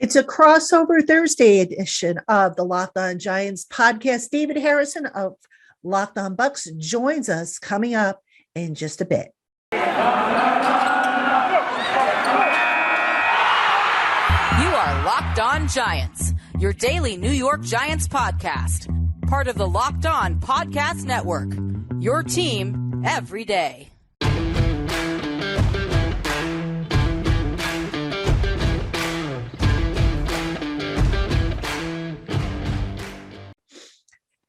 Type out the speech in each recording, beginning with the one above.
It's a crossover Thursday edition of the LockedOn Giants podcast. David Harrison of LockedOn Bucs joins us coming up in just a bit. You are Locked On Giants, your daily New York Giants podcast, part of the Locked On Podcast Network, your team every day.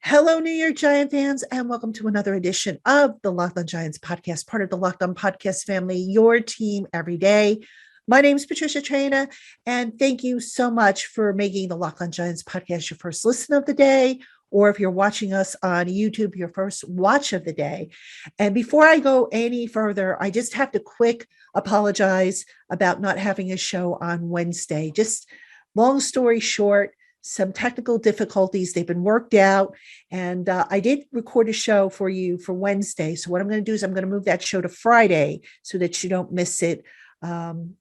Hello, New York Giant fans, and welcome to another edition of the Locked On Giants podcast, part of the Locked On Podcast family, your team every day. My name is Patricia Traina, and thank you so much for making the Locked On Giants podcast your first listen of the day, or if you're watching us on YouTube, your first watch of the day. And before I go any further, I just have to quick apologize about not having a show on Wednesday. Just long story short, some technical difficulties. They've been worked out. And I did record a show for you for Wednesday. So what I'm going to do is I'm going to move that show to Friday so that you don't miss it. And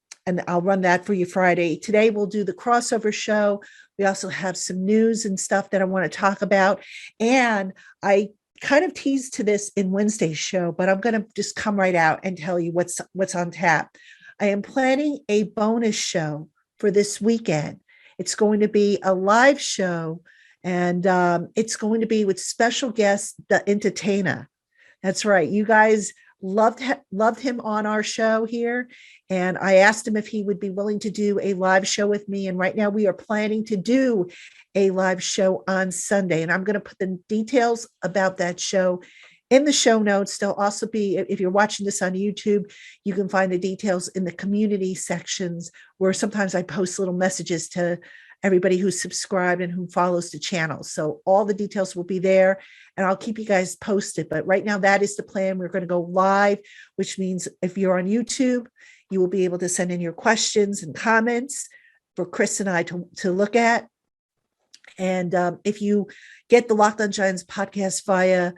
I'll run that for you Friday. Today, we'll do the crossover show. We also have some news and stuff that I want to talk about. And I kind of teased to this in Wednesday's show, but I'm going to just come right out and tell you what's on tap. I am planning a bonus show for this weekend. It's going to be a live show, and it's going to be with special guest, the entertainer. That's right. You guys loved him on our show here, and I asked him if he would be willing to do a live show with me. And right now we are planning to do a live show on Sunday, and I'm going to put the details about that show in the show notes. There'll also be, if you're watching this on YouTube, you can find the details in the community sections where sometimes I post little messages to everybody who's subscribed and who follows the channel. So all the details will be there, and I'll keep you guys posted. But right now, that is the plan. We're going to go live, which means if you're on YouTube, you will be able to send in your questions and comments for Chris and I to look at. And if you get the Locked On Giants podcast via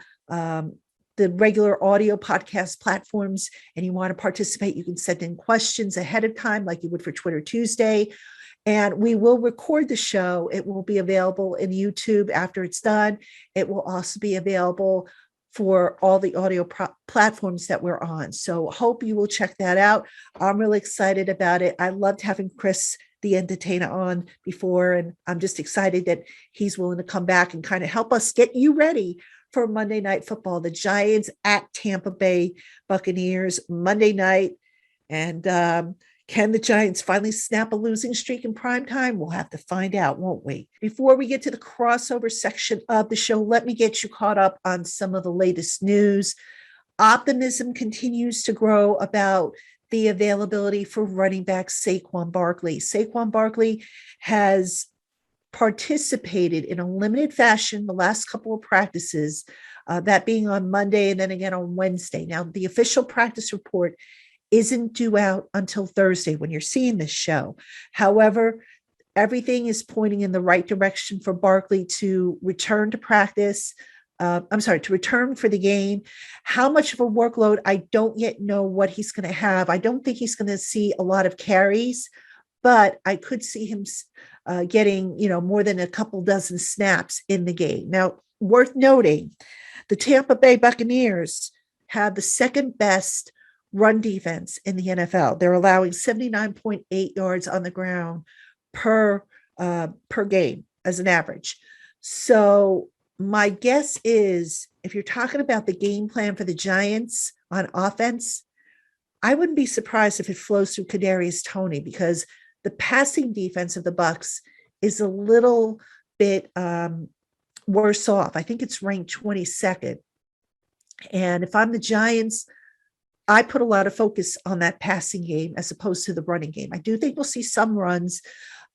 the regular audio podcast platforms and you want to participate, you can send in questions ahead of time like you would for Twitter Tuesday. And we will record the show. It will be available in YouTube after it's done. It will also be available for all the audio platforms that we're on. So hope you will check that out. I'm really excited about it. I loved having Chris, the entertainer, on before, and I'm just excited that he's willing to come back and kind of help us get you ready for Monday Night Football. The Giants at Tampa Bay Buccaneers Monday night. And can the Giants finally snap a losing streak in prime time? We'll have to find out, won't we? Before we get to the crossover section of the show, let me get you caught up on some of the latest news. Optimism continues to grow about the availability for running back Saquon Barkley. Saquon Barkley has participated in a limited fashion the last couple of practices, that being on Monday and then again on Wednesday. Now, the official practice report isn't due out until Thursday when you're seeing this show. However, everything is pointing in the right direction for Barkley to return to practice. To return for the game. How much of a workload, I don't yet know what he's going to have. I don't think he's going to see a lot of carries, but I could see him getting, more than a couple dozen snaps in the game. Now, worth noting, the Tampa Bay Buccaneers have the second best run defense in the NFL. They're allowing 79.8 yards on the ground per game as an average. So my guess is, if you're talking about the game plan for the Giants on offense, I wouldn't be surprised if it flows through Kadarius Toney, because the passing defense of the Bucs is a little bit worse off. I think it's ranked 22nd. And if I'm the Giants, I put a lot of focus on that passing game as opposed to the running game. I do think we'll see some runs.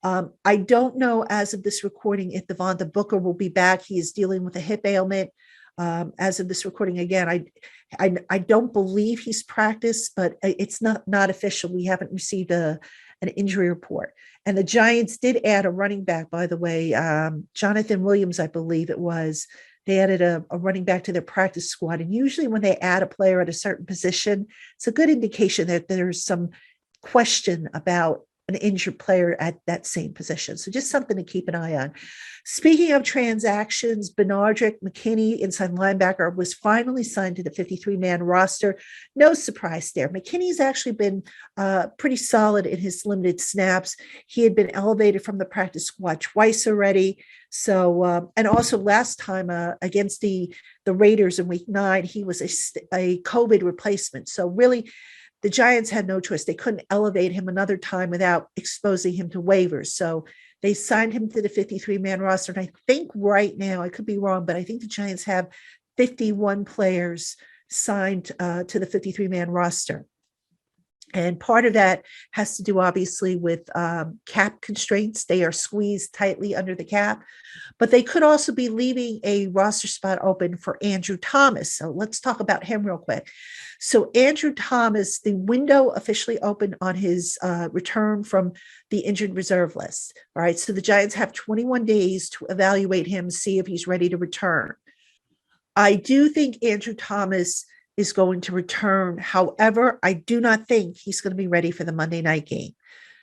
I don't know as of this recording if Devonta Booker will be back. He is dealing with a hip ailment. As of this recording, again, I don't believe he's practiced, but it's not official. We haven't received an injury report. And the Giants did add a running back, by the way, Jonathan Williams, I believe it was. They added a running back to their practice squad. And usually when they add a player at a certain position, it's a good indication that there's some question about an injured player at that same position. So just something to keep an eye on. Speaking of transactions, Benardrick McKinney, inside linebacker, was finally signed to the 53-man roster. No surprise there. McKinney's actually been pretty solid in his limited snaps. He had been elevated from the practice squad twice already. So, and also last time against the Raiders in week 9, he was a COVID replacement. So really, the Giants had no choice. They couldn't elevate him another time without exposing him to waivers. So they signed him to the 53-man roster. And I think right now, I could be wrong, but I think the Giants have 51 players signed to the 53-man roster. And part of that has to do, obviously, with cap constraints. They are squeezed tightly under the cap, but they could also be leaving a roster spot open for Andrew Thomas. So let's talk about him real quick. So Andrew Thomas, the window officially opened on his return from the injured reserve list. All right, so the Giants have 21 days to evaluate him, see if he's ready to return. I do think Andrew Thomas is going to return. However, I do not think he's going to be ready for the Monday night game,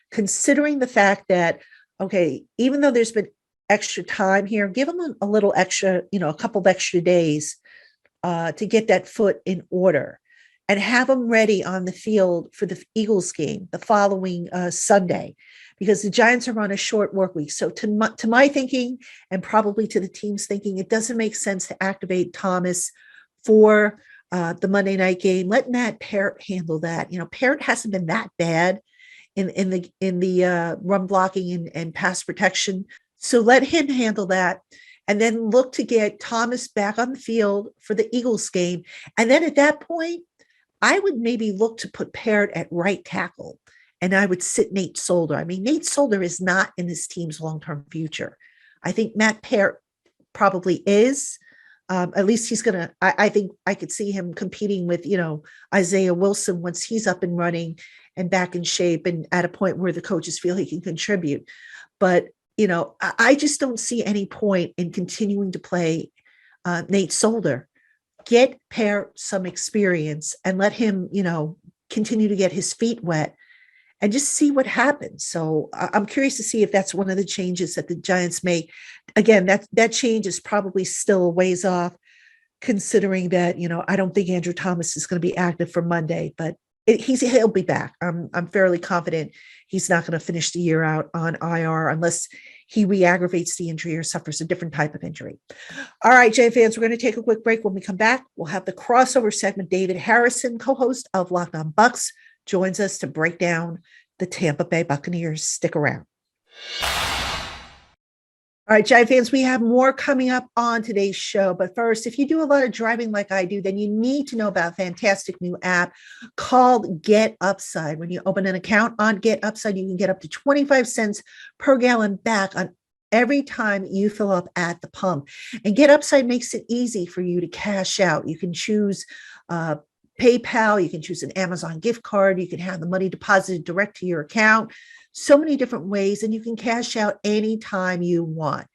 considering the fact that, okay, even though there's been extra time here, give him a little extra, a couple of extra days to get that foot in order and have him ready on the field for the Eagles game the following Sunday, because the Giants are on a short work week. So to my thinking, and probably to the team's thinking, it doesn't make sense to activate Thomas for the Monday night game. Let Matt Parrott handle that. Parrott hasn't been that bad in the run blocking and pass protection. So let him handle that, and then look to get Thomas back on the field for the Eagles game. And then at that point, I would maybe look to put Parrott at right tackle, and I would sit Nate Solder. I mean, Nate Solder is not in this team's long-term future. I think Matt Parrott probably is. At least he's going to, I think I could see him competing with, Isaiah Wilson once he's up and running and back in shape and at a point where the coaches feel he can contribute. But, I just don't see any point in continuing to play Nate Solder. Get Parrott some experience and let him, continue to get his feet wet and just see what happens. So I'm curious to see if that's one of the changes that the Giants make. Again, that change is probably still a ways off, considering that, I don't think Andrew Thomas is going to be active for Monday, but he'll be back. I'm fairly confident he's not going to finish the year out on IR unless he re-aggravates the injury or suffers a different type of injury. All right, Giant fans, we're going to take a quick break. When we come back, we'll have the crossover segment. David Harrison, co-host of LockedOn Bucs, joins us to break down the Tampa Bay Buccaneers. Stick around. All right, Giant fans, we have more coming up on today's show. But first, if you do a lot of driving like I do, then you need to know about a fantastic new app called Get Upside. When you open an account on Get Upside, you can get up to 25 cents per gallon back on every time you fill up at the pump. And Get Upside makes it easy for you to cash out. You can choose PayPal, you can choose an Amazon gift card, you can have the money deposited direct to your account. So many different ways, and you can cash out anytime you want.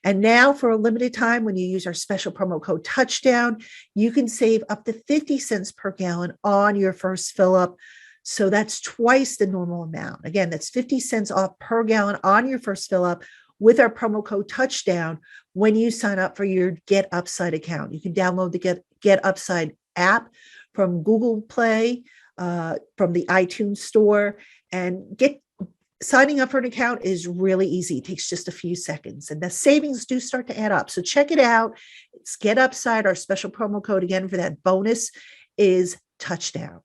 And now, for a limited time, when you use our special promo code Touchdown, you can save up to 50 cents per gallon on your first fill up. So that's twice the normal amount. Again, that's 50 cents off per gallon on your first fill up with our promo code Touchdown when you sign up for your Get Upside account. You can download the Get Upside app from Google Play, from the iTunes store, and signing up for an account is really easy. It takes just a few seconds, and the savings do start to add up. So check it out. It's Get Upside. Our special promo code again for that bonus is Touchdown.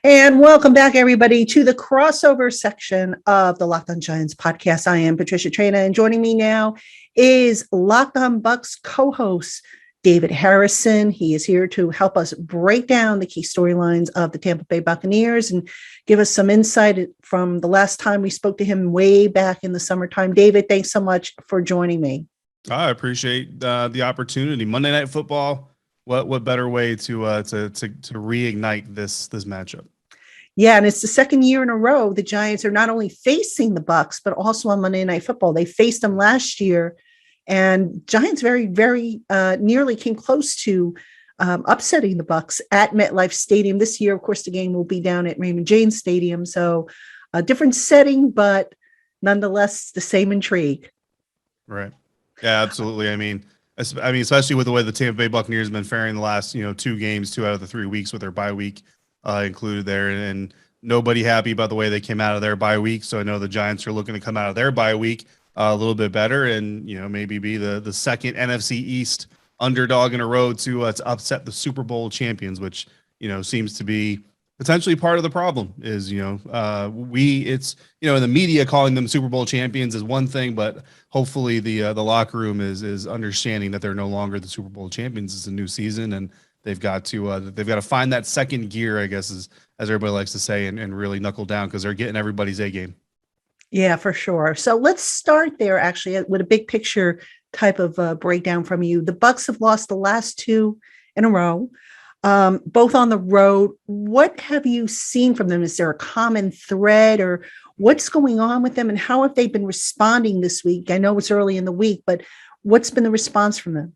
And welcome back, everybody, to the crossover section of the LockedOn Giants podcast. I am Patricia Traina, and joining me now is LockedOn Bucs co-host David Harrison. He is here to help us break down the key storylines of the Tampa Bay Buccaneers and give us some insight from the last time we spoke to him way back in the summertime. David, thanks so much for joining me. I appreciate the opportunity. Monday Night Football. What better way to reignite this matchup? Yeah, and it's the second year in a row the Giants are not only facing the Bucs, but also on Monday Night Football. They faced them last year, and Giants very, very nearly came close to upsetting the Bucs at MetLife Stadium. This year, of course, the game will be down at Raymond James Stadium. So a different setting, but nonetheless, the same intrigue. Right. Yeah, absolutely. I mean, especially with the way the Tampa Bay Buccaneers have been faring the last, 2 games, 2 out of the 3 weeks with their bye week included there, and nobody happy about the way they came out of their bye week. So I know the Giants are looking to come out of their bye week a little bit better, and maybe be the second NFC East underdog in a row to upset the Super Bowl champions, which seems to be potentially part of the problem. Is it's in the media calling them Super Bowl champions is one thing, but hopefully the locker room is understanding that they're no longer the Super Bowl champions. It's a new season, and they've got to find that second gear, I guess, as everybody likes to say, and really knuckle down, because they're getting everybody's A game. Yeah, for sure. So let's start there, actually, with a big picture type of breakdown from you. The Bucs have lost the last 2 in a row, both on the road. What have you seen from them? Is there a common thread, or what's going on with them, and how have they been responding this week? I know it's early in the week, but what's been the response from them?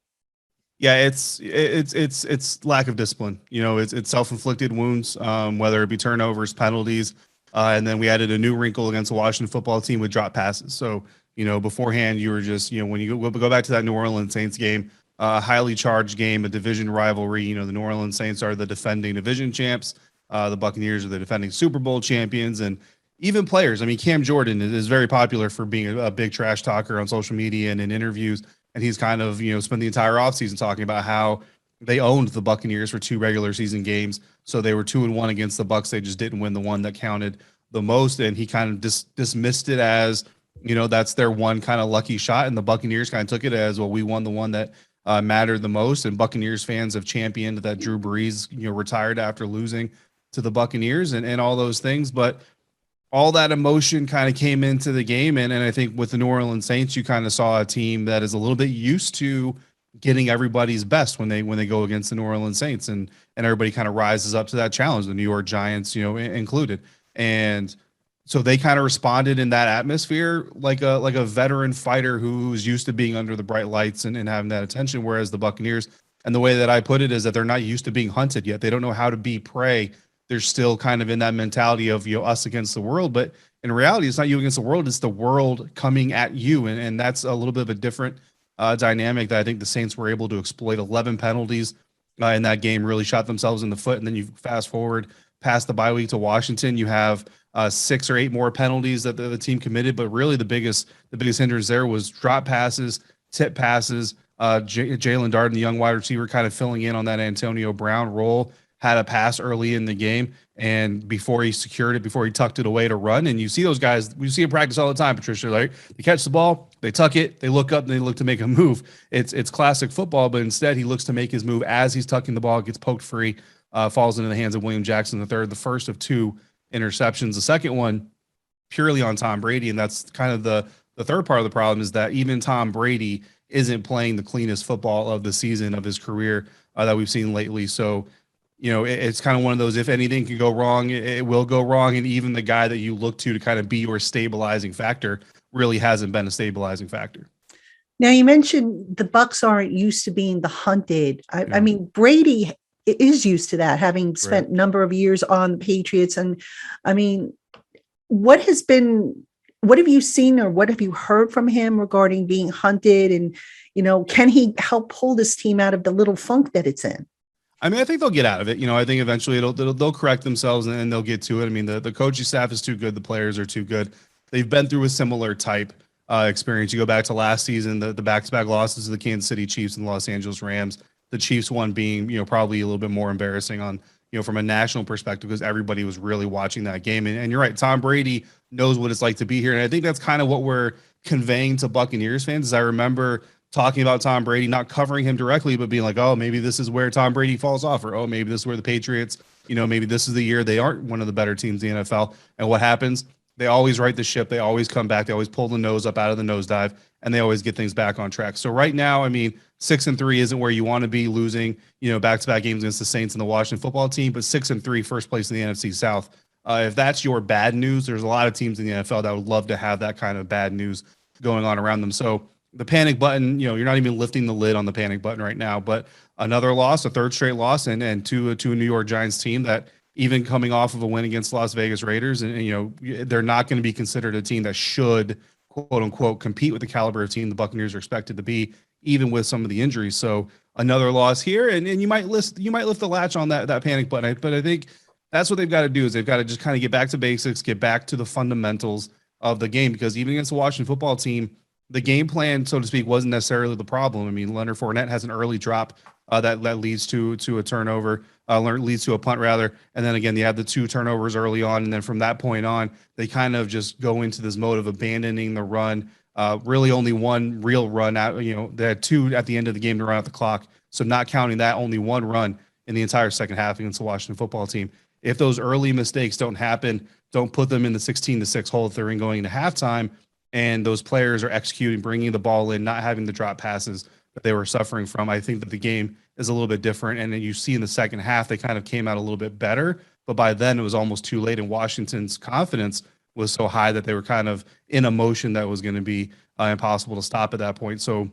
Yeah, it's lack of discipline. It's self-inflicted wounds, whether it be turnovers, penalties, and then we added a new wrinkle against the Washington football team with drop passes. So beforehand you were just when you go back to that New Orleans Saints game, a highly charged game, a division rivalry. The New Orleans Saints are the defending division champs. The Buccaneers are the defending Super Bowl champions, and even players. I mean, Cam Jordan is very popular for being a big trash talker on social media and in interviews. And he's kind of, spent the entire offseason talking about how they owned the Buccaneers for 2 regular season games. So they were 2-1 against the Bucs. They just didn't win the one that counted the most. And he kind of dismissed it as, that's their one kind of lucky shot. And the Buccaneers kind of took it as, well, we won the one that mattered the most. And Buccaneers fans have championed that Drew Brees, retired after losing to the Buccaneers and all those things. But all that emotion kind of came into the game. And I think with the New Orleans Saints, you kind of saw a team that is a little bit used to getting everybody's best when they go against the New Orleans Saints, and everybody kind of rises up to that challenge, the New York Giants, included. And so they kind of responded in that atmosphere like a veteran fighter who's used to being under the bright lights and having that attention. Whereas the Buccaneers, and the way that I put it is that they're not used to being hunted yet. They don't know how to be prey. They're still kind of in that mentality of, us against the world. But in reality, it's not you against the world. It's the world coming at you. And that's a little bit of a different dynamic that I think the Saints were able to exploit. 11 penalties in that game really shot themselves in the foot. And then you fast forward past the bye week to Washington, you have 6 or 8 more penalties that the team committed. But really the biggest hindrance there was drop passes, tip passes. Jalen Darden, the young wide receiver, kind of filling in on that Antonio Brown role, had a pass early in the game, and before he secured it, before he tucked it away to run. And you see those guys, we see in practice all the time, Patricia, like they catch the ball, they tuck it, they look up, and they look to make a move. It's classic football, but instead he looks to make his move as he's tucking the ball, gets poked free, falls into the hands of William Jackson III, the first of 2 interceptions. The second one purely on Tom Brady, and that's kind of the third part of the problem, is that even Tom Brady isn't playing the cleanest football of the season of his career that we've seen lately. So it's kind of one of those, if anything can go wrong, it will go wrong. And even the guy that you look to kind of be your stabilizing factor really hasn't been a stabilizing factor. Now, you mentioned the Bucs aren't used to being the hunted. I mean, Brady is used to that, having spent a number of years on the Patriots. And I mean, what have you seen or what have you heard from him regarding being hunted? And, can he help pull this team out of the little funk that it's in? I mean, I think they'll get out of it. I think eventually they'll correct themselves and they'll get to it. I mean, the coaching staff is too good. The players are too good. They've been through a similar type experience. You go back to last season, the back-to-back losses to the Kansas City Chiefs and the Los Angeles Rams. The Chiefs one being, probably a little bit more embarrassing on, from a national perspective, because everybody was really watching that game. And you're right, Tom Brady knows what it's like to be here. And I think that's kind of what we're conveying to Buccaneers fans. Is I remember talking about Tom Brady, not covering him directly, but being like, oh, maybe this is where Tom Brady falls off, or, oh, maybe this is where the Patriots, maybe this is the year they aren't one of the better teams in the NFL. And what happens? They always right the ship. They always come back. They always pull the nose up out of the nosedive, and they always get things back on track. So right now, I mean, 6-3 isn't where you want to be, losing, back-to-back games against the Saints and the Washington football team, but 6-3, first place in the NFC South. If that's your bad news, there's a lot of teams in the NFL that would love to have that kind of bad news going on around them. So the panic button, you're not even lifting the lid on the panic button right now, but another loss, a third straight loss, and to a New York Giants team that even coming off of a win against Las Vegas Raiders, and they're not going to be considered a team that should quote unquote compete with the caliber of team the Buccaneers are expected to be, even with some of the injuries. So another loss here, and you might lift the latch on that panic button. But I think that's what they've got to do, is they've got to just kind of get back to basics, get back to the fundamentals of the game, because even against the Washington football team, the game plan, so to speak, wasn't necessarily the problem. I mean, Leonard Fournette has an early drop that leads to a turnover, leads to a punt rather, and then again, you have the 2 turnovers early on, and then from that point on, they kind of just go into this mode of abandoning the run. Really, only one real run out. They had 2 at the end of the game to run out the clock, so not counting that, only 1 run in the entire second half against the Washington football team. If those early mistakes don't happen, don't put them in the 16-6 hole if they're in going into halftime, and those players are executing, bringing the ball in, not having the drop passes that they were suffering from, I think that the game is a little bit different. And then you see in the second half, they kind of came out a little bit better, but by then it was almost too late, and Washington's confidence was so high that they were kind of in a motion that was going to be impossible to stop at that point. So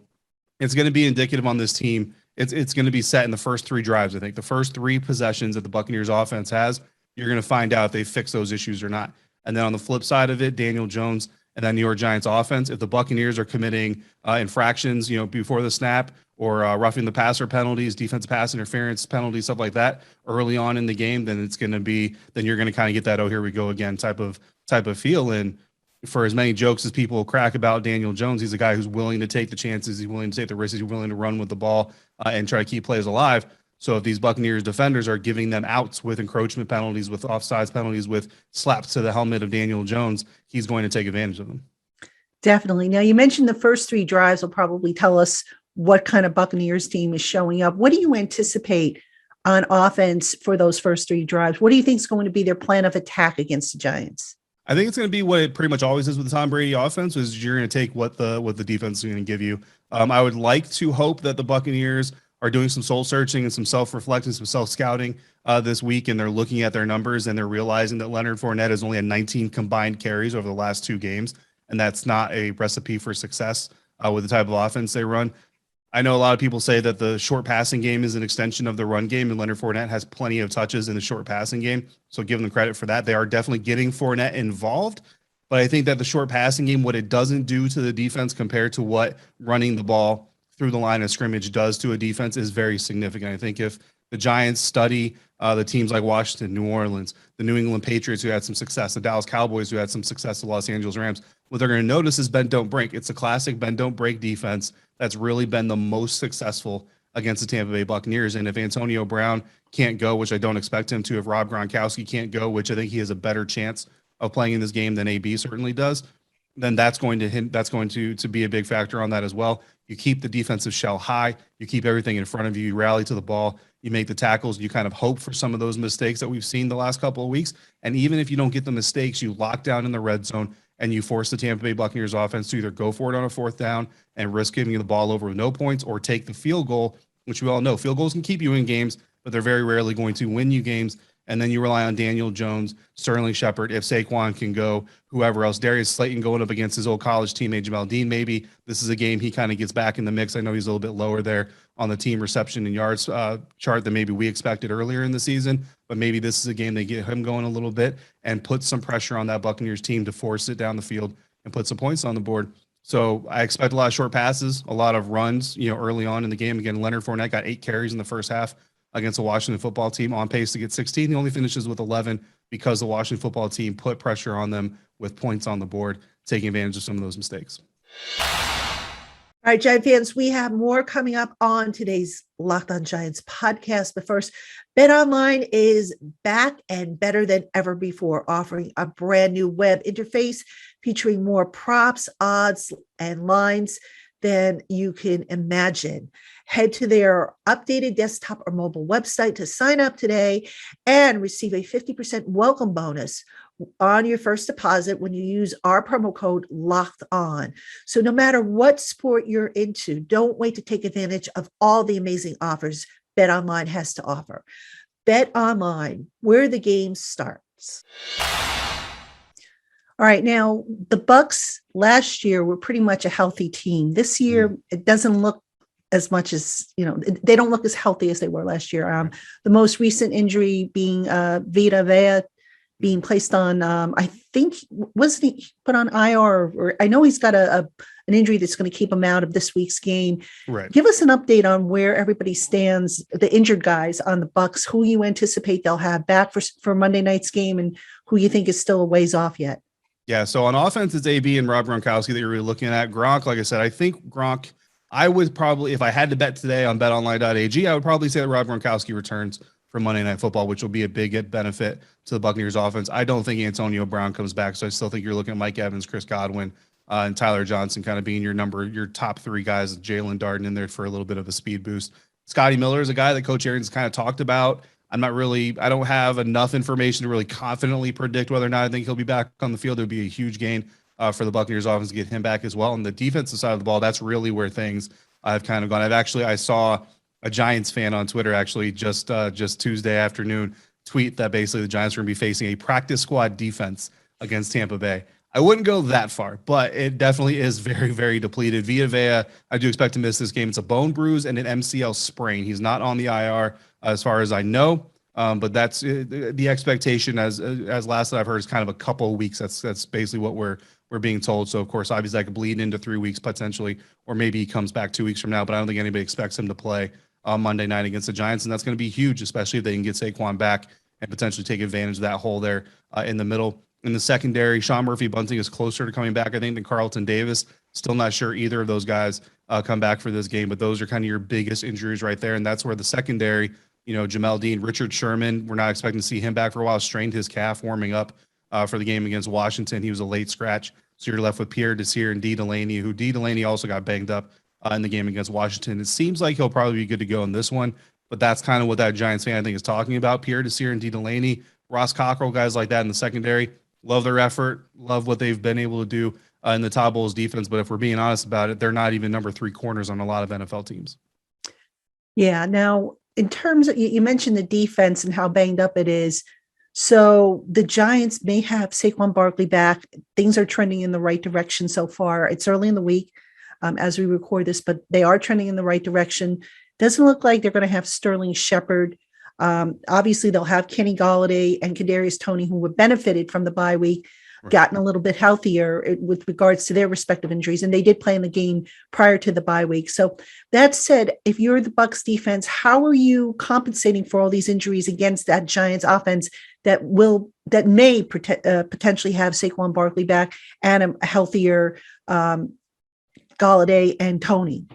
it's going to be indicative on this team. It's going to be set in the first 3 drives. I think the first 3 possessions that the Buccaneers offense has, you're going to find out if they fix those issues or not. And then on the flip side of it, Daniel Jones and that New York Giants offense, if the Buccaneers are committing infractions, before the snap, or roughing the passer penalties, defensive pass interference penalties, stuff like that early on in the game, then you're going to kind of get that, oh, here we go again type of feel. And for as many jokes as people crack about Daniel Jones, he's a guy who's willing to take the chances. He's willing to take the risks. He's willing to run with the ball and try to keep plays alive. So if these Buccaneers defenders are giving them outs with encroachment penalties, with offsides penalties, with slaps to the helmet of Daniel Jones, he's going to take advantage of them. Definitely. Now, you mentioned the first 3 drives will probably tell us what kind of Buccaneers team is showing up. What do you anticipate on offense for those first 3 drives? What do you think is going to be their plan of attack against the Giants? I think it's going to be what it pretty much always is with the Tom Brady offense, is you're going to take what the defense is going to give you. I would like to hope that the Buccaneers are doing some soul searching and some self-reflecting, some self-scouting this week, and they're looking at their numbers and they're realizing that Leonard Fournette has only had 19 combined carries over the last 2 games, and that's not a recipe for success with the type of offense they run. I know a lot of people say that the short passing game is an extension of the run game, and Leonard Fournette has plenty of touches in the short passing game, so give them credit for that. They are definitely getting Fournette involved, but I think that the short passing game, what it doesn't do to the defense compared to what running the ball through the line of scrimmage does to a defense, is very significant. I think if the Giants study the teams like Washington, New Orleans, the New England Patriots who had some success, the Dallas Cowboys who had some success, the Los Angeles Rams, what they're going to notice is bend, don't break. It's a classic bend, don't break defense that's really been the most successful against the Tampa Bay Buccaneers. And if Antonio Brown can't go, which I don't expect him to, if Rob Gronkowski can't go, which I think he has a better chance of playing in this game than AB certainly does, then that's going to be a big factor on that as well. You keep the defensive shell high, you keep everything in front of you, you rally to the ball, you make the tackles, you kind of hope for some of those mistakes that we've seen the last couple of weeks. And even if you don't get the mistakes, you lock down in the red zone and you force the Tampa Bay Buccaneers offense to either go for it on a 4th down and risk giving you the ball over with no points, or take the field goal, which we all know field goals can keep you in games, but they're very rarely going to win you games. And then you rely on Daniel Jones, Sterling Shepard, if Saquon can go, whoever else, Darius Slayton going up against his old college teammate Jamal Dean. Maybe this is a game he kind of gets back in the mix. I know he's a little bit lower there on the team reception and yards chart than maybe we expected earlier in the season, but maybe this is a game they get him going a little bit and put some pressure on that Buccaneers team to force it down the field and put some points on the board. So I expect a lot of short passes, a lot of runs, early on in the game. Again, Leonard Fournette got 8 carries in the first half against the Washington football team, on pace to get 16. He only finishes with 11 because the Washington football team put pressure on them with points on the board, taking advantage of some of those mistakes. All right, Giant fans, we have more coming up on today's Locked On Giants podcast. But first, BetOnline is back and better than ever before, offering a brand new web interface featuring more props, odds, and lines than you can imagine. Head to their updated desktop or mobile website to sign up today and receive a 50% welcome bonus on your first deposit when you use our promo code Locked On. So no matter what sport you're into, don't wait to take advantage of all the amazing offers BetOnline has to offer. BetOnline, where the game starts. All right, now the Bucs last year were pretty much a healthy team. This year, it doesn't look as much as, they don't look as healthy as they were last year. The most recent injury being Vita Vea being placed on, I think, wasn't he put on IR? Or I know he's got an injury that's going to keep him out of this week's game. Right. Give us an update on where everybody stands, the injured guys on the Bucs, who you anticipate they'll have back for Monday night's game, and who you think is still a ways off yet. Yeah, so on offense, it's AB and Rob Gronkowski that you're really looking at. Gronk, like I said, I think Gronk, I would probably, if I had to bet today on betonline.ag, I would probably say that Rob Gronkowski returns for Monday Night Football, which will be a big benefit to the Buccaneers offense. I don't think Antonio Brown comes back, so I still think you're looking at Mike Evans, Chris Godwin, and Tyler Johnson kind of being your top three guys, Jalen Darden in there for a little bit of a speed boost. Scottie Miller is a guy that Coach Arians kind of talked about. I don't have enough information to really confidently predict whether or not I think he'll be back on the field. It would be a huge gain for the Buccaneers offense to get him back as well. And the defensive side of the ball, that's really where things have kind of gone. I saw a Giants fan on Twitter actually just Tuesday afternoon tweet that basically the Giants are going to be facing a practice squad defense against Tampa Bay. I wouldn't go that far, but it definitely is very, very depleted. Vita Vea, I do expect to miss this game. It's a bone bruise and an MCL sprain. He's not on the IR as far as I know, but that's the expectation as last that I've heard is kind of a couple of weeks. That's basically what we're being told. So, of course, obviously I could bleed into 3 weeks potentially, or maybe he comes back 2 weeks from now, but I don't think anybody expects him to play on Monday night against the Giants, and that's going to be huge, especially if they can get Saquon back and potentially take advantage of that hole there in the middle. In the secondary, Sean Murphy-Bunting is closer to coming back, I think, than Carlton Davis. Still not sure either of those guys come back for this game, but those are kind of your biggest injuries right there, and that's where the secondary, Jamel Dean, Richard Sherman, we're not expecting to see him back for a while, strained his calf warming up for the game against Washington. He was a late scratch, so you're left with Pierre Desir and D. Delaney, who D. Delaney also got banged up in the game against Washington. It seems like he'll probably be good to go in this one, but that's kind of what that Giants fan, I think, is talking about. Pierre Desir and D. Delaney, Ross Cockrell, guys like that in the secondary. Love their effort, love what they've been able to do in the Todd Bowles defense. But if we're being honest about it, they're not even number 3 corners on a lot of NFL teams. Yeah. Now, in terms of, you mentioned the defense and how banged up it is. So the Giants may have Saquon Barkley back. Things are trending in the right direction so far. It's early in the week as we record this, but they are trending in the right direction. Doesn't look like they're going to have Sterling Shepard. Obviously, they'll have Kenny Golladay and Kadarius Toney, who were benefited from the bye week, gotten a little bit healthier with regards to their respective injuries, and they did play in the game prior to the bye week. So that said, if you're the Bucs defense, how are you compensating for all these injuries against that Giants offense that may potentially have Saquon Barkley back and a healthier Golladay and Toney?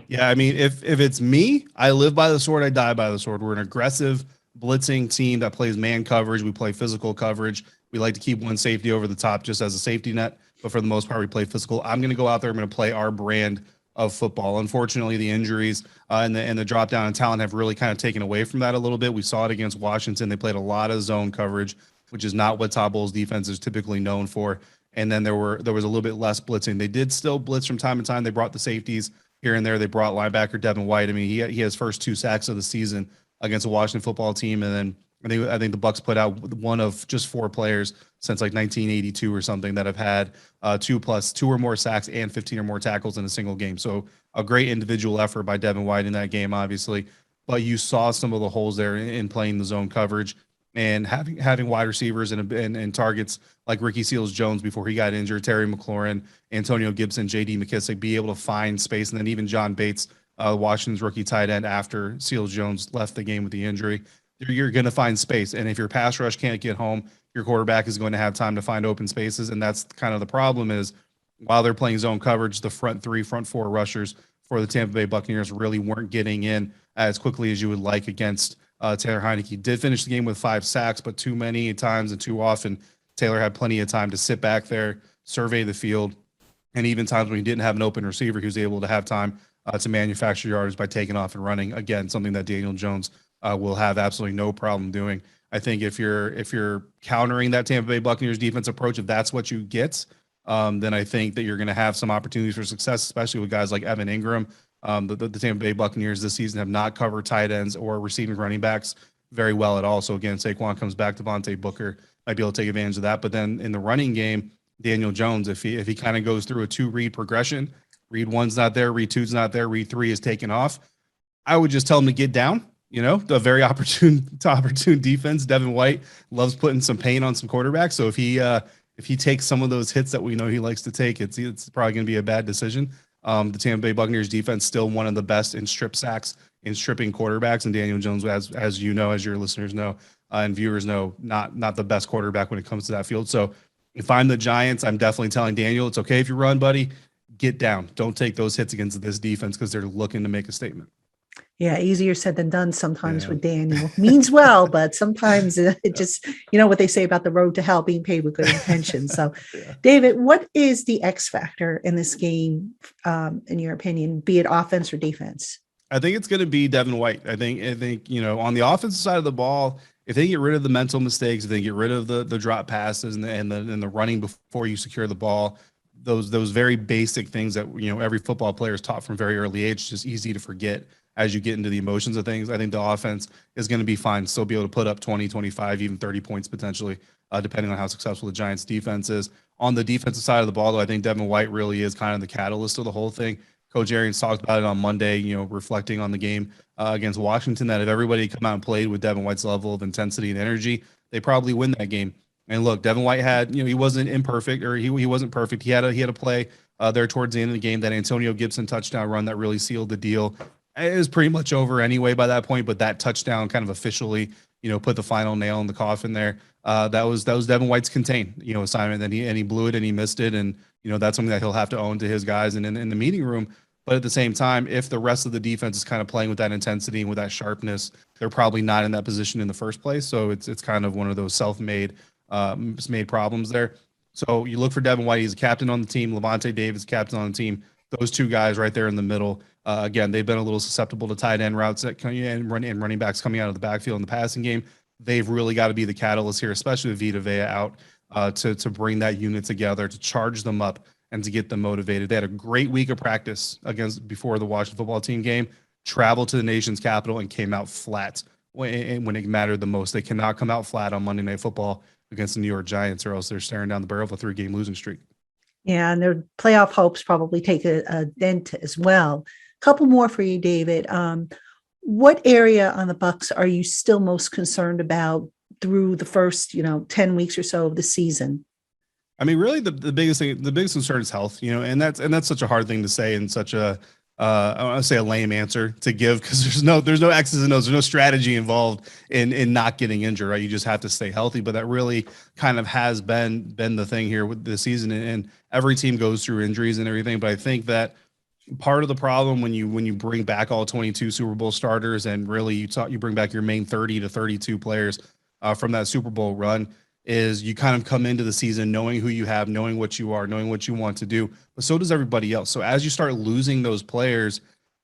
Yeah, I mean, if it's me, I live by the sword, I die by the sword. We're an aggressive blitzing team that plays man coverage. We play physical coverage. We like to keep one safety over the top just as a safety net, but for the most part, we play physical. I'm going to go out there. I'm going to play our brand of football. Unfortunately, the injuries and the drop down in talent have really kind of taken away from that a little bit. We saw it against Washington. They played a lot of zone coverage, which is not what Todd Bowles' defense is typically known for. And then there was a little bit less blitzing. They did still blitz from time to time. They brought the safeties here and there. They brought linebacker Devin White. I mean, he had his first 2 sacks of the season against a Washington football team. And then I think the Bucs put out one of just 4 players since like 1982 or something that have had 2 or more sacks and 15 or more tackles in a single game. So a great individual effort by Devin White in that game, obviously. But you saw some of the holes there in playing the zone coverage and having wide receivers and targets like Ricky Seals-Jones before he got injured, Terry McLaurin, Antonio Gibson, J.D. McKissick, be able to find space. And then even John Bates, Washington's rookie tight end, after Seals-Jones left the game with the injury. You're going to find space. And if your pass rush can't get home, your quarterback is going to have time to find open spaces. And that's kind of the problem is while they're playing zone coverage, the front 4 rushers for the Tampa Bay Buccaneers really weren't getting in as quickly as you would like against Taylor Heineke. Did finish the game with 5 sacks, but too many times and too often, Taylor had plenty of time to sit back there, survey the field, and even times when he didn't have an open receiver, he was able to have time to manufacture yards by taking off and running. Again, something that Daniel Jones will have absolutely no problem doing. I think if you're countering that Tampa Bay Buccaneers defense approach, if that's what you get, then I think that you're going to have some opportunities for success, especially with guys like Evan Ingram. The Tampa Bay Buccaneers this season have not covered tight ends or receiving running backs very well at all. So again, Saquon comes back, Devontae Booker might be able to take advantage of that. But then in the running game, Daniel Jones, if he kind of goes through a 2-read progression, Read 1's not there. Read 2's not there. Read 3 is taken off. I would just tell him to get down. The very opportune defense. Devin White loves putting some pain on some quarterbacks. So if he takes some of those hits that we know he likes to take, it's probably going to be a bad decision. The Tampa Bay Buccaneers defense still one of the best in strip sacks, in stripping quarterbacks, and Daniel Jones, as you know, as your listeners know, and viewers know, not the best quarterback when it comes to that field. So if I'm the Giants, I'm definitely telling Daniel, it's okay if you run, buddy. Get down. Don't take those hits against this defense because they're looking to make a statement. Yeah, easier said than done sometimes with Daniel. Means well, but sometimes it just, what they say about the road to hell being paved with good intentions. So, David, what is the X factor in this game, in your opinion, be it offense or defense? I think it's going to be Devin White. I think on the offensive side of the ball, if they get rid of the mental mistakes, if they get rid of the drop passes and the running before you secure the ball, those very basic things that every football player is taught from very early age, just easy to forget as you get into the emotions of things. I think the offense is going to be fine, still be able to put up 20, 25, even 30 points potentially, depending on how successful the Giants defense is. On the defensive side of the ball, though, I think Devin White really is kind of the catalyst of the whole thing. Coach Arians talked about it on Monday, reflecting on the game against Washington, that if everybody come out and played with Devin White's level of intensity and energy, they probably win that game. And look, Devin White had, he wasn't imperfect, or he wasn't perfect. He had a play there towards the end of the game, that Antonio Gibson touchdown run that really sealed the deal. It was pretty much over anyway by that point, but that touchdown kind of officially, put the final nail in the coffin there. That was Devin White's contain, assignment, and he blew it and he missed it. And, that's something that he'll have to own to his guys and in the meeting room. But at the same time, if the rest of the defense is kind of playing with that intensity and with that sharpness, they're probably not in that position in the first place. So it's kind of one of those self-made made problems there. So you look for Devin White. He's a captain on the team. Levante Davis, captain on the team. Those two guys right there in the middle. Again, they've been a little susceptible to tight end routes and running backs coming out of the backfield in the passing game. They've really got to be the catalyst here, especially with Vita Vea out, to bring that unit together, to charge them up and to get them motivated. They had a great week of practice before the Washington football team game, traveled to the nation's capital and came out flat when it mattered the most. They cannot come out flat on Monday Night Football against the New York Giants, or else they're staring down the barrel of a 3-game losing streak. Yeah, and their playoff hopes probably take a dent as well. Couple more for you, David. What area on the Bucs are you still most concerned about through the first, 10 weeks or so of the season? I mean, really, the biggest concern is health. And that's such a hard thing to say in such a I want to say a lame answer to give, because there's no X's and O's, there's no strategy involved in not getting injured, right? You just have to stay healthy. But that really kind of has been the thing here with this season, and every team goes through injuries and everything. But I think that part of the problem when you bring back all 22 Super Bowl starters, and really you bring back your main 30 to 32 players from that Super Bowl run, is you kind of come into the season knowing who you have, knowing what you are, knowing what you want to do, but so does everybody else. So as you start losing those players,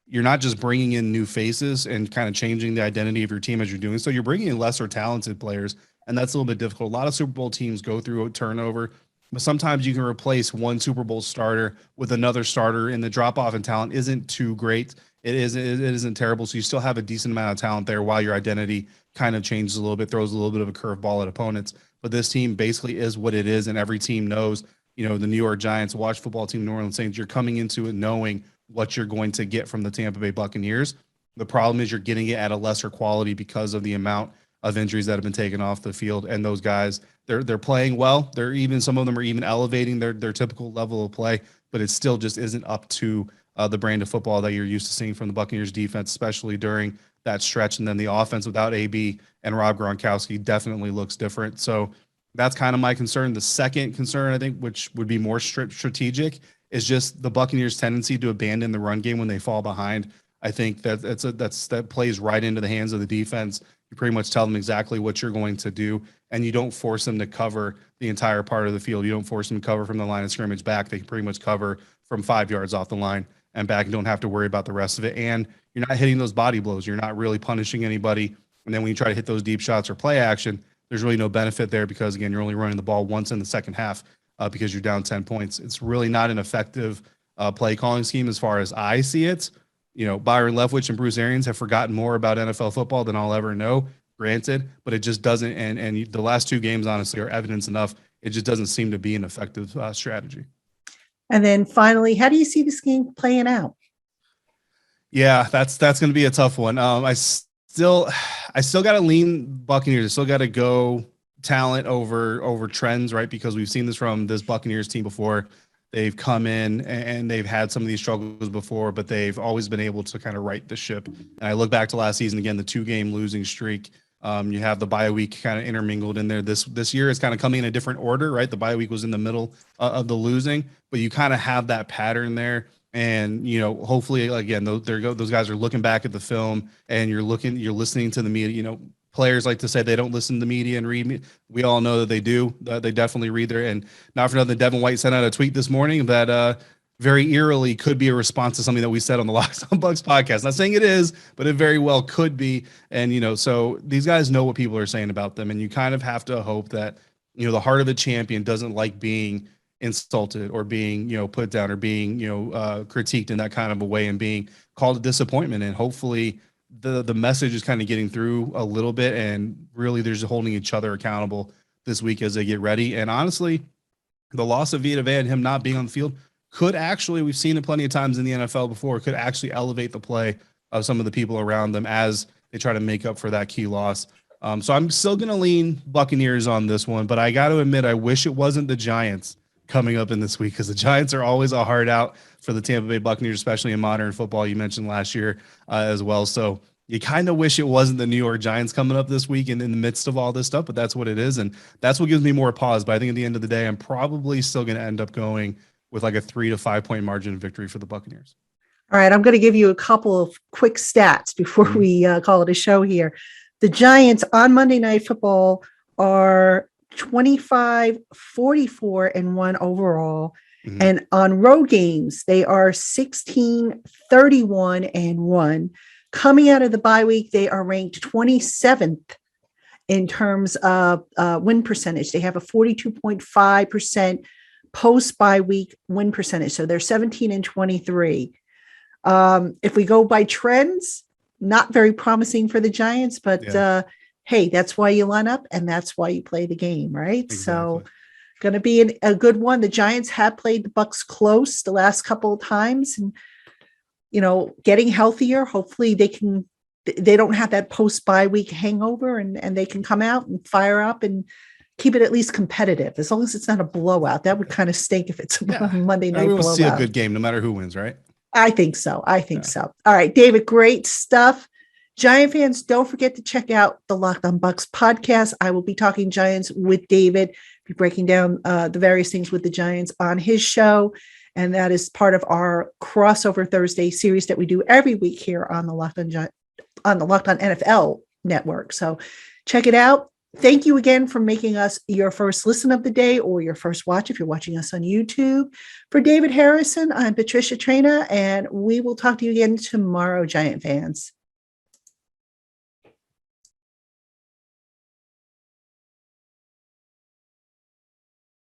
you're not just bringing in new faces and kind of changing the identity of your team as you're doing so. You're bringing in lesser talented players, and that's a little bit difficult. A lot of Super Bowl teams go through a turnover, but sometimes you can replace one Super Bowl starter with another starter, and the drop-off in talent isn't too great. It isn't terrible, so you still have a decent amount of talent there while your identity kind of changes a little bit, throws a little bit of a curveball at opponents. But this team basically is what it is, and every team knows, the New York Giants, Washington football team, New Orleans Saints, you're coming into it knowing what you're going to get from the Tampa Bay Buccaneers. The problem is you're getting it at a lesser quality because of the amount of injuries that have been taken off the field. And those guys, they're playing well. Some of them are even elevating their typical level of play, but it still just isn't up to the brand of football that you're used to seeing from the Buccaneers defense, especially during that stretch. And then the offense without AB and Rob Gronkowski definitely looks different. So that's kind of my concern. The second concern, I think, which would be more strategic, is just the Buccaneers' tendency to abandon the run game when they fall behind. I think that plays right into the hands of the defense. You pretty much tell them exactly what you're going to do, and you don't force them to cover the entire part of the field. You don't force them to cover from the line of scrimmage back. They can pretty much cover from 5 yards off the line and back, and don't have to worry about the rest of it. And you're not hitting those body blows. You're not really punishing anybody. And then when you try to hit those deep shots or play action, there's really no benefit there because, again, you're only running the ball once in the second half because you're down 10 points. It's really not an effective play calling scheme as far as I see it. Byron Leftwich and Bruce Arians have forgotten more about NFL football than I'll ever know, granted, but it just doesn't. And the last two games, honestly, are evidence enough. It just doesn't seem to be an effective strategy. And then finally, how do you see this game playing out? Yeah, that's going to be a tough one. I still got to lean Buccaneers. I still got to go talent over trends, right? Because we've seen this from this Buccaneers team before. They've come in and they've had some of these struggles before, but they've always been able to kind of right the ship. And I look back to last season again, the 2-game losing streak. You have the bye week kind of intermingled in there. This year is kind of coming in a different order, right? The bye week was in the middle of the losing, but you kind of have that pattern there. And, hopefully, again, those guys are looking back at the film and you're listening to the media. Players like to say they don't listen to the media and read me. We all know that they do. They definitely read there. And not for nothing, Devin White sent out a tweet this morning that very eerily could be a response to something that we said on the LockedOn Bucs podcast. Not saying it is, but it very well could be. And, so these guys know what people are saying about them. And you kind of have to hope that, the heart of a champion doesn't like being insulted or being, put down or being, critiqued in that kind of a way and being called a disappointment. And hopefully the message is kind of getting through a little bit, and really they're just holding each other accountable this week as they get ready. And honestly, the loss of Vita Vea and him not being on the field could actually, we've seen it plenty of times in the NFL before, could actually elevate the play of some of the people around them as they try to make up for that key loss. So I'm still going to lean Buccaneers on this one, but I got to admit, I wish it wasn't the Giants coming up in this week, because the Giants are always a hard out for the Tampa Bay Buccaneers, especially in modern football. You mentioned last year as well. So you kind of wish it wasn't the New York Giants coming up this week and in the midst of all this stuff, but that's what it is. And that's what gives me more pause. But I think at the end of the day, I'm probably still going to end up going with like a 3 to 5 point margin of victory for the Buccaneers. All right, I'm going to give you a couple of quick stats before we call it a show here. The Giants on Monday Night Football are 25-44-1 overall. Mm-hmm. And on road games, they are 16-31-1. Coming out of the bye week, they are ranked 27th in terms of win percentage. They have a 42.5% post bye week win percentage. So they're 17-23. If we go by trends, not very promising for the Giants, but hey, that's why you line up and that's why you play the game, right? Exactly. So going to be a good one. The Giants have played the Bucs close the last couple of times, and getting healthier. Hopefully they don't have that post bye week hangover, and they can come out and fire up and keep it at least competitive, as long as it's not a blowout. That would kind of stink if it's a Monday night blowout. We'll see a good game no matter who wins, right? I think so. So. All right, David, great stuff. Giant fans, don't forget to check out the LockedOn Bucs podcast. I will be talking Giants with David, be breaking down the various things with the Giants on his show. And that is part of our crossover Thursday series that we do every week here on the LockedOn NFL network. So check it out. Thank you again for making us your first listen of the day or your first watch if you're watching us on YouTube. For David Harrison, I'm Patricia Traina, and we will talk to you again tomorrow, Giant fans.